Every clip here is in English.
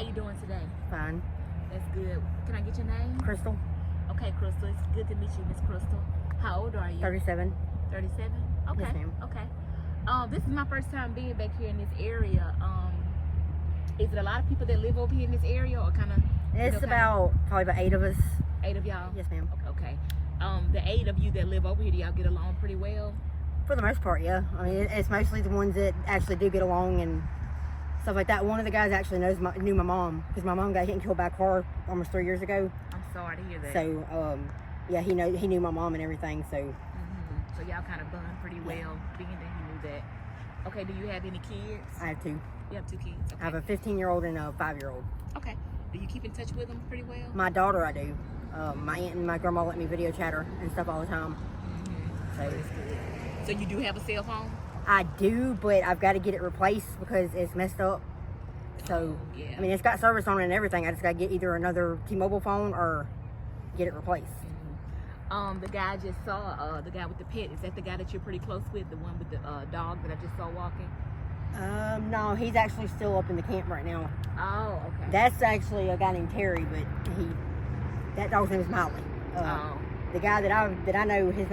How you doing today? Fine. That's good. Can I get your name? Crystal. Okay, Crystal. It's good to meet you, Miss Crystal. How old are you? 37. 37? Okay. Yes, ma'am. Okay. This is my first time being back here in this area. Is it a lot of people that live over here in this area, or kind of? It's probably about 8 of us. 8 of y'all? Yes, ma'am. Okay. The 8 of you that live over here, do y'all get along pretty well? For the most part, yeah. I mean, it's mostly the ones that actually do get along and stuff like that. One of the guys actually knew my mom, because my mom got hit and killed by a car almost 3 years ago. I'm sorry to hear that. So, yeah, he knew my mom and everything. So, So y'all kind of bond pretty well, being that he knew that. Okay. Do you have any kids? I have 2. You have 2 kids. Okay. I have a 15-year-old and a 5-year-old. Okay. Do you keep in touch with them pretty well? My daughter, I do. My aunt and my grandma let me video chat her and stuff all the time. So that's good. So you do have a cell phone? I do, but I've got to get it replaced because it's messed up. So, yeah. I mean, it's got service on it and everything. I just got to get either another T-Mobile phone or get it replaced. The guy I just saw, the guy with the pet, is that the guy that you're pretty close with? The one with the dog that I just saw walking? No, he's actually still up in the camp right now. Oh, okay. That's actually a guy named Terry, but that dog's name is Miley. The guy that I know, his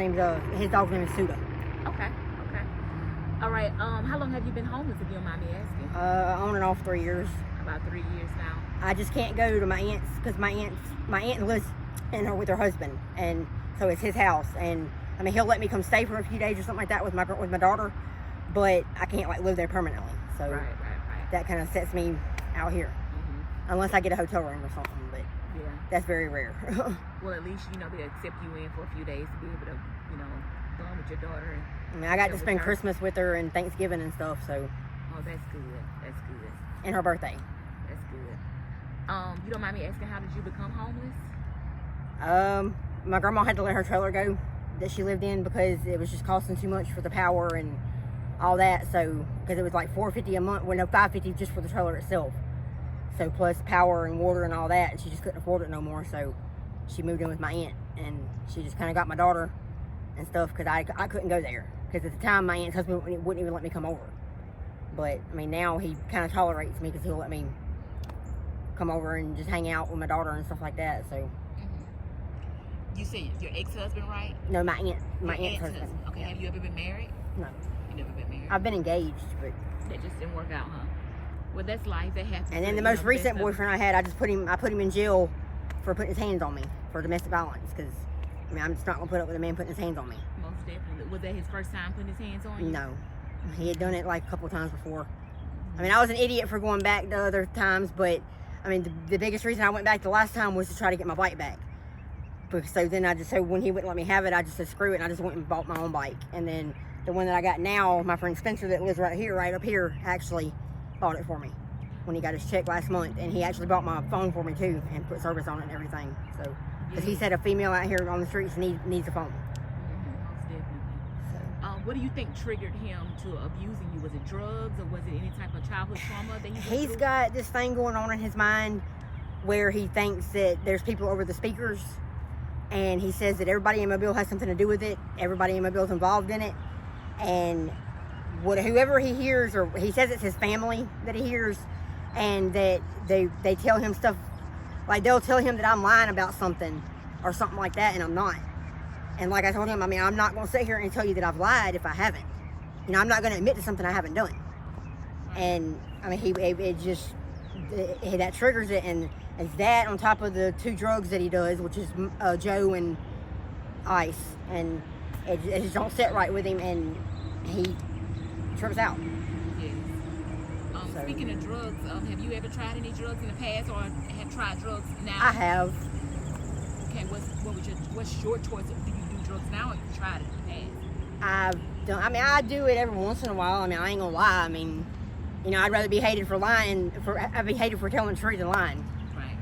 dog's name is Suda. Okay. All right. How long have you been homeless, if you don't mind me asking? On and off 3 years. About 3 years now. I just can't go to my aunt's because my aunt lives with her husband, and so it's his house. And I mean, he'll let me come stay for a few days or something like that with my daughter, but I can't live there permanently. So right. that kind of sets me out here, unless I get a hotel room or something. But yeah, that's very rare. Well, at least they accept you in for a few days to be able to bond with your daughter. I mean, I got to spend Christmas with her and Thanksgiving and stuff. So. Oh, that's good. That's good. And her birthday. That's good. You don't mind me asking, how did you become homeless? My grandma had to let her trailer go that she lived in because it was just costing too much for the power and all that. So, because it was like $450 a month, well, no, $550 just for the trailer itself. So plus power and water and all that, and she just couldn't afford it no more. So she moved in with my aunt, and she just kind of got my daughter and stuff because I couldn't go there because at the time my aunt's husband wouldn't even let me come over. But I mean, now he kind of tolerates me because he'll let me come over and just hang out with my daughter and stuff like that. So. You said your ex-husband, right? No, my aunt's husband. Okay. Yeah. Have you ever been married? No. You never been married? I've been engaged, but that just didn't work out, huh? Well, that's life. That happens. And then the most recent boyfriend I had, I put him in jail for putting his hands on me for domestic violence. Because I mean, I'm just not gonna put up with a man putting his hands on me. Most definitely. Was that his first time putting his hands on you? No, he had done it like a couple of times before. I mean, I was an idiot for going back the other times, but I mean, the biggest reason I went back the last time was to try to get my bike back. So then when he wouldn't let me have it, I just said screw it, and I just went and bought my own bike. And then the one that I got now, my friend Spencer that lives right up here, actually bought it for me when he got his check last month. And he actually bought my phone for me too and put service on it and everything. So, because he said a female out here on the streets needs a phone. Most definitely. So. What do you think triggered him to abusing you? Was it drugs, or was it any type of childhood trauma that He's got this thing going on in his mind where he thinks that there's people over the speakers. And he says that everybody in Mobile has something to do with it. Everybody in Mobile is involved in it. And whoever he hears, or he says it's his family that he hears, and that they tell him stuff, like they'll tell him that I'm lying about something or something like that, and I'm not. And like I told him, I mean, I'm not going to sit here and tell you that I've lied if I haven't. I'm not going to admit to something I haven't done. And I mean, that triggers it, and it's that on top of the 2 drugs that he does, which is Joe and Ice, and it just don't sit right with him, and he trips out. Yes. Speaking of drugs, have you ever tried any drugs in the past, or have tried drugs now? I have. Okay, what's your choice? Do you do drugs now, or you tried it in the past? I do it every once in a while. I mean, I ain't gonna lie. I mean, I'd rather be hated for lying. I'd be hated for telling the truth than lying. Right.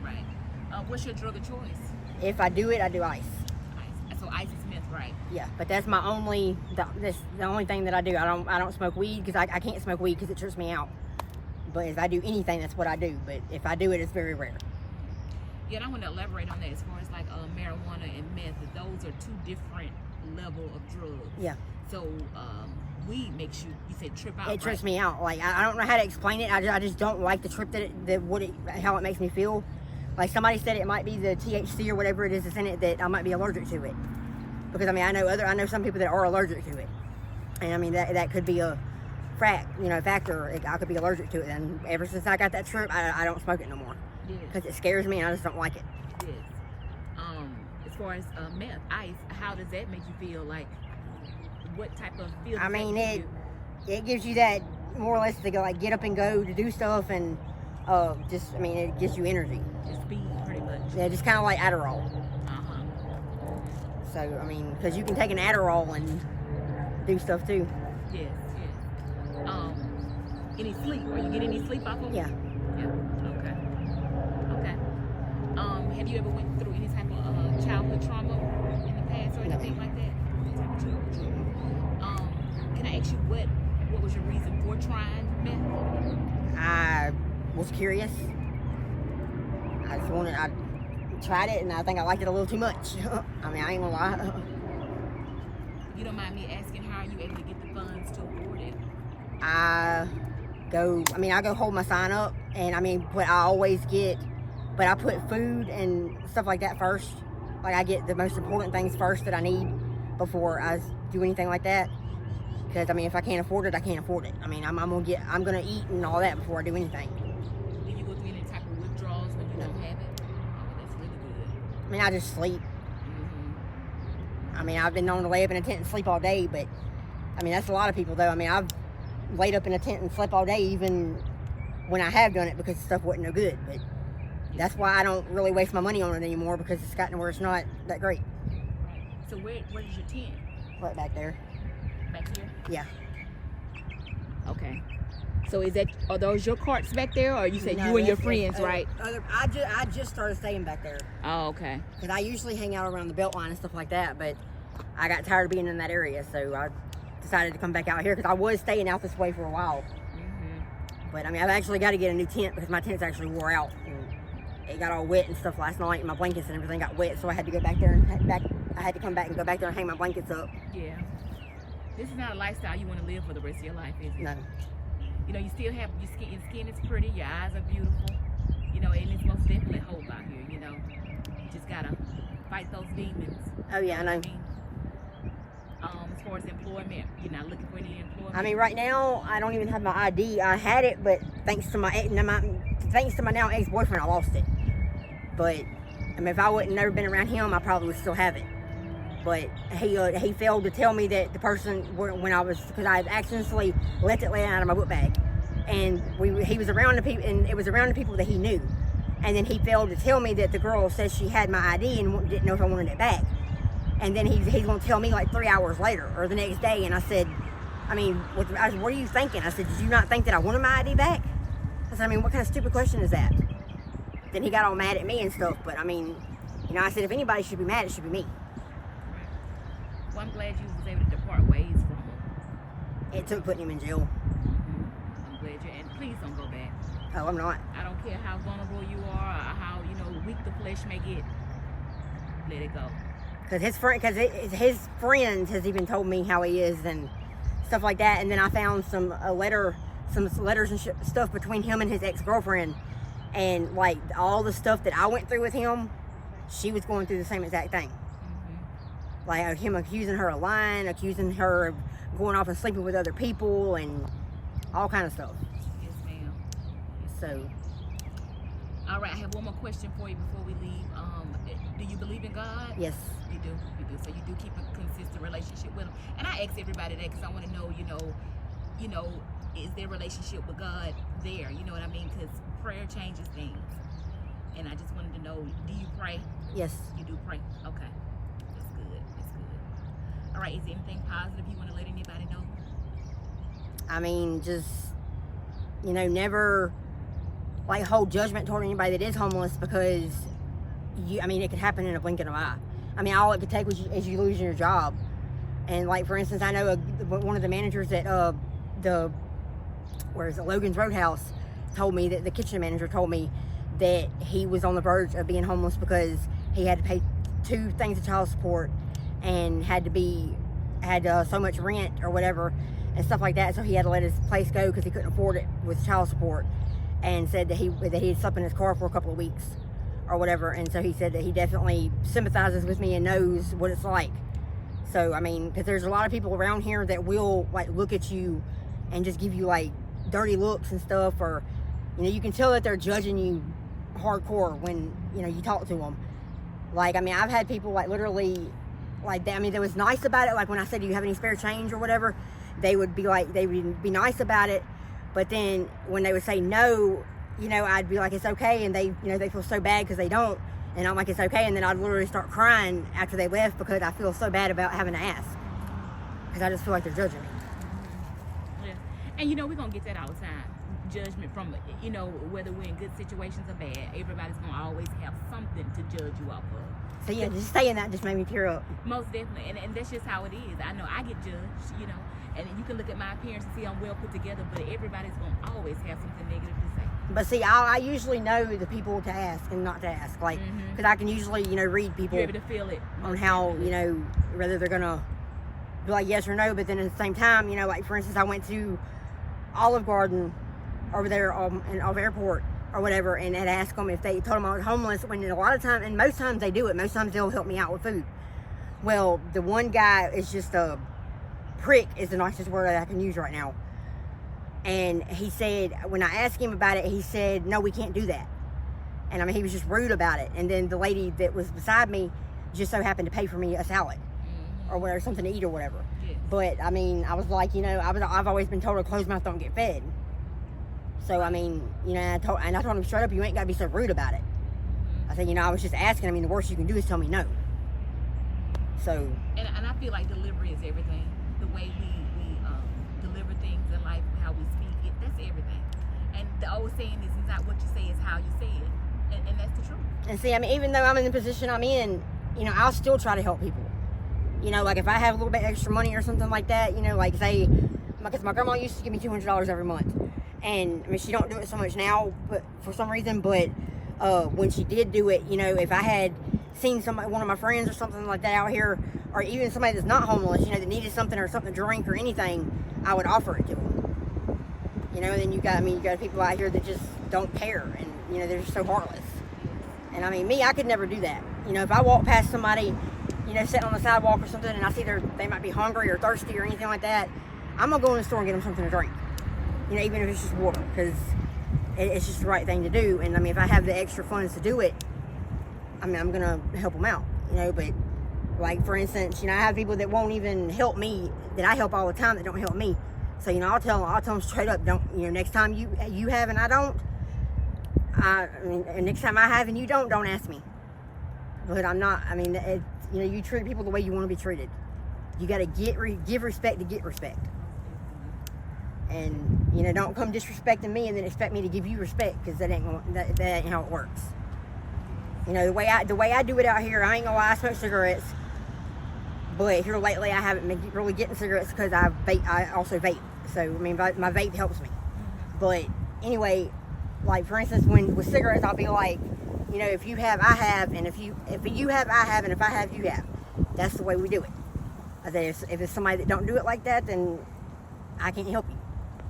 What's your drug of choice? If I do it, I do ice. Ice. So ice is meth, right? Yeah, but that's the only thing that I do. I don't smoke weed because I can't smoke weed because it trips me out. But if I do anything, that's what I do. But if I do it, it's very rare. Yeah, and I want to elaborate on that as far as like marijuana and meth. Those are 2 different level of drugs. Yeah. So weed makes you said trip out. It trips right? me out. Like I don't know how to explain it. I just don't like the trip how it makes me feel. Like somebody said it might be the THC or whatever it is that's in it that I might be allergic to it. Because I mean I know some people that are allergic to it, and I mean that could be a factor. I could be allergic to it. And ever since I got that trip, I don't smoke it no more. Because it scares me and I just don't like it. Yes. As far as meth, ice, how does that make you feel? Like, what type of feel? I mean, it gives you that more or less to go, like, get up and go to do stuff, and it gives you energy. It's speed, pretty much. Yeah, just kind of like Adderall. Uh-huh. So, I mean, because you can take an Adderall and do stuff too. Yes. Any sleep? Are you getting any sleep off of it? Yeah. Yeah. Okay. Have you ever went through any type of childhood trauma in the past or anything like that? Any type of childhood trauma? Can I ask you what was your reason for trying meth? I was curious. I tried it and I think I liked it a little too much. I mean, I ain't gonna lie. You don't mind me asking how are you able to get the funds to afford it? I go hold my sign up, and but I put food and stuff like that first. Like I get the most important things first that I need before I do anything like that. Because I mean, if I can't afford it, I can't afford it. I mean, I'm gonna eat and all that before I do anything. Do you go through any type of withdrawals when you don't have it? Oh, that's really good. I mean, I just sleep. Mm-hmm. I mean, I've been known to lay up in a tent and sleep all day, but I mean, that's a lot of people though. I mean, I've laid up in a tent and slept all day even when I have done it because the stuff wasn't no good. But that's why I don't really waste my money on it anymore, because it's gotten where it's not that great. Right. So where is your tent? Right back there. Back here? Yeah. Okay. So are those your carts back there, or you said you and your friends, right? I just started staying back there. Oh, okay. Because I usually hang out around the Beltline and stuff like that, but I got tired of being in that area, so I decided to come back out here because I was staying out this way for a while. Mm-hmm. But I mean, I've actually got to get a new tent because my tent's actually wore out. And it got all wet and stuff last night, and my blankets and everything got wet, so I had to go back there I had to come back and go back there and hang my blankets up. Yeah. This is not a lifestyle you want to live for the rest of your life, is it? No. You know, you still have your skin is pretty, your eyes are beautiful. You know, and it's most definitely hope out here, you know. You just gotta fight those demons. Oh yeah, I know. As far as employment, you're not looking for any employment? I mean, right now, I don't even have my ID. I had it, but thanks to my now ex-boyfriend, I lost it. But, I mean, if I wouldn't never been around him, I probably would still have it. But he failed to tell me that the person, because I had accidentally left it laying out of my book bag. And he was around the people, and it was around the people that he knew. And then he failed to tell me that the girl said she had my ID and didn't know if I wanted it back. And then he's going to tell me like 3 hours later or the next day. And I said, what are you thinking? I said, did you not think that I wanted my ID back? I said, what kind of stupid question is that? Then he got all mad at me and stuff. But I said, if anybody should be mad, it should be me. Well, I'm glad you was able to depart ways from him. It took putting him in jail. Mm-hmm. I'm glad and please don't go back. Oh, I'm not. I don't care how vulnerable you are or how, weak the flesh may get. Let it go. Because his friends has even told me how he is and stuff like that. And then I found some letters and stuff between him and his ex-girlfriend. And like all the stuff that I went through with him, she was going through the same exact thing. Mm-hmm. Like him accusing her of lying, accusing her of going off and sleeping with other people and all kind of stuff. Yes, ma'am. So. All right, I have one more question for you before we leave. Do you believe in God? Yes. You do. So you do keep a consistent relationship with Him. And I ask everybody that because I want to know, is their relationship with God there? You know what I mean? Because prayer changes things. And I just wanted to know, do you pray? Yes. You do pray? Okay. That's good. All right, is there anything positive you want to let anybody know? Just, never hold judgment toward anybody that is homeless because it could happen in a blink of an eye. All it could take is you losing your job. And for instance, I know one of the managers at Logan's Roadhouse told me that the kitchen manager told me that he was on the verge of being homeless because he had to pay 2 things of child support and had so much rent or whatever and stuff like that. So he had to let his place go because he couldn't afford it with child support, and said that he had slept in his car for a couple of weeks or whatever. And so he said that he definitely sympathizes with me and knows what it's like. So I mean, because there's a lot of people around here that will like look at you and just give you like dirty looks and stuff, or you can tell that they're judging you hardcore when you talk to them. Like, I mean, I've had people like literally like that. I mean, they was nice about it. Like when I said, "Do you have any spare change or whatever?" They would be nice about it. But then when they would say no, I'd be like, "It's okay," and they feel so bad because they don't, and I'm like, "It's okay," and then I'd literally start crying after they left because I feel so bad about having to ask, because I just feel like they're judging me. Yeah, and we're gonna get that all the time. Judgment from whether we're in good situations or bad, everybody's gonna always have something to judge you off of. So yeah, just saying that just made me tear up. Most definitely, and that's just how it is. I know I get judged, and you can look at my appearance and see I'm well put together, but everybody's gonna always have something negative to say. But see, I usually know the people to ask and not to ask, like, because I can usually read people. You're able to feel it on how whether they're gonna be like yes or no. But then at the same time, like for instance, I went to Olive Garden over there off airport or whatever, and had asked them if they told them I was homeless, when a lot of times, and most times they do it, most times they'll help me out with food. Well, the one guy is just a prick, is the nicest word that I can use right now. And he said, when I asked him about it, he said, "No, we can't do that." And I mean, he was just rude about it. And then the lady that was beside me just so happened to pay for me a salad or whatever, something to eat or whatever. Yes. But I mean, I was like, I've always been told a closed mouth don't get fed. So I mean, I told him straight up, you ain't gotta be so rude about it. I said, I was just asking. I mean, the worst you can do is tell me no. So. And I feel like delivery is everything. The way we deliver things in life, how we speak, that's everything. And the old saying is, it's not what you say, it's how you say it, and that's the truth. And see, I mean, even though I'm in the position I'm in, I'll still try to help people. Like if I have a little bit extra money or something like that, like say, because my grandma used to give me $200 every month. And I mean, she don't do it so much now, but for some reason. But when she did do it, if I had seen one of my friends or something like that out here, or even somebody that's not homeless, that needed something or something to drink or anything, I would offer it to them. And then you got people out here that just don't care, and they're just so heartless. And I mean, me, I could never do that. If I walk past somebody, sitting on the sidewalk or something, and I see they might be hungry or thirsty or anything like that, I'm gonna go in the store and get them something to drink. Even if it's just water, because it's just the right thing to do. And I mean, if I have the extra funds to do it, I mean, I'm gonna help them out, But like for instance, I have people that won't even help me, that I help all the time, that don't help me. So I'll tell them straight up, don't, next time you have and I don't, and next time I have and you don't ask me. But I'm not. I mean, you treat people the way you want to be treated. You got to give respect to get respect. And don't come disrespecting me and then expect me to give you respect, because that ain't how it works. The way I do it out here, I ain't gonna lie, I smoke cigarettes, but here lately I haven't been really getting cigarettes because I also vape. So I mean, my vape helps me. But anyway, like for instance, with cigarettes, I'll be like, if you have, I have, and if you have, I have, and if I have, you have. That's the way we do it. I say if it's somebody that don't do it like that, then I can't help you.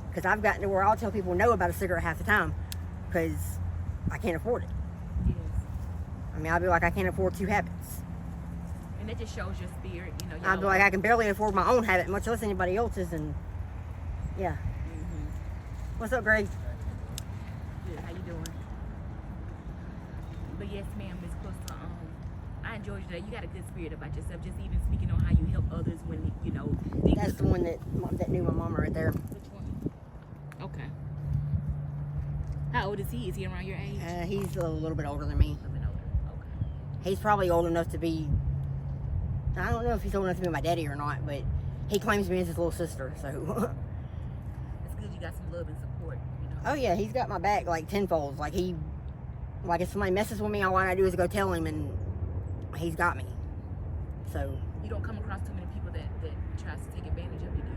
Because I've gotten to where I'll tell people no about a cigarette half the time because I can't afford it. Yes. I mean, I'll be like, I can't afford 2 habits. And that just shows your spirit, I'll be like, I can barely afford my own habit, much less anybody else's, and yeah. Mm-hmm. What's up, Greg? Good. How you doing? But yes, ma'am, Miss Crystal, I enjoyed you today. You got a good spirit about yourself. Just even speaking on how you help others when That's the one that knew my mama right there. Which one? Okay. How old is he? Is he around your age? He's a little bit older than me. A little bit older. Okay. He's probably old enough to be. I don't know if he's old enough to be my daddy or not, but he claims me as his little sister. So. It's good you got some love and support. Oh yeah, he's got my back like tenfold. Like if somebody messes with me, all I do is go tell him, and he's got me. So. You don't come across too many people that tries to take advantage of you, do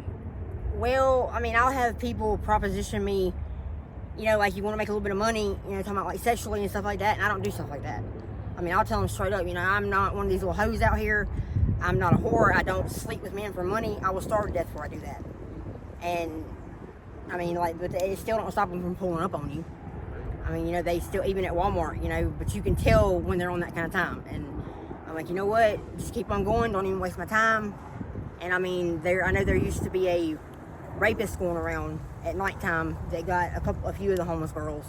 you? Well, I mean, I'll have people proposition me, like you want to make a little bit of money, talking about like sexually and stuff like that, and I don't do stuff like that. I mean, I'll tell them straight up, I'm not one of these little hoes out here. I'm not a whore. I don't sleep with men for money. I will starve to death before I do that. And I mean, like, but it still don't stop them from pulling up on you. I mean, you know, they still, even at Walmart, you know, but you can tell when they're on that kind of time. And I'm like, you know what? Just keep on going. Don't even waste my time. And I mean, I know there used to be a rapist going around at nighttime that got a few of the homeless girls.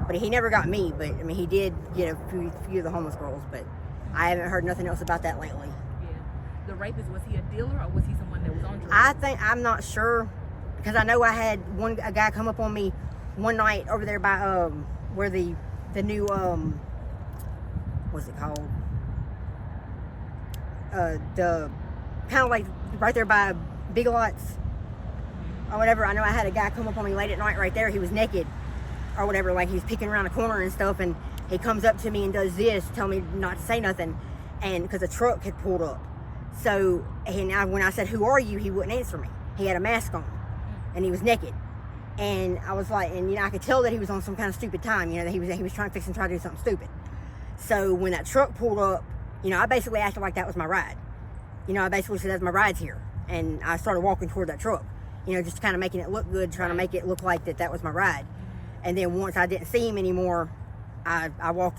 But he never got me. But I mean, he did get a few of the homeless girls. But I haven't heard nothing else about that lately. Yeah. The rapist, was he a dealer or was he someone that was on drugs? I'm not sure, because I know I had a guy come up on me one night over there by where the new what's it called? The kind of like right there by Big Lots or whatever. I know I had a guy come up on me late at night right there. He was naked or whatever, like he was peeking around a corner and stuff, and he comes up to me and does this, tell me not to say nothing, and because a truck had pulled up. So when I said, "Who are you?" he wouldn't answer me. He had a mask on and he was naked. And I was like, and you know, I could tell that he was on some kind of stupid time, you know, that he was trying to try to do something stupid. So when that truck pulled up, you know, I basically acted like that was my ride. You know, I basically said, "That's my ride's here." And I started walking toward that truck, you know, just kind of making it look good, trying to make it look like that was my ride. And then once I didn't see him anymore, I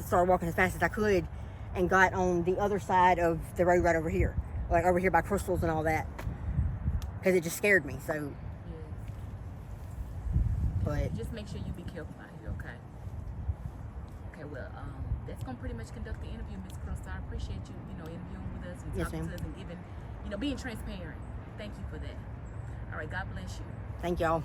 started walking as fast as I could and got on the other side of the road right over here, like over here by Crystals and all that, because it just scared me. So but just make sure you be careful out here, okay? Okay, well, that's gonna pretty much conduct the interview, Miss Crystal. I appreciate you, you know, interviewing with us and talking to us and giving, you know, being transparent. Thank you for that. All right, God bless you. Thank y'all.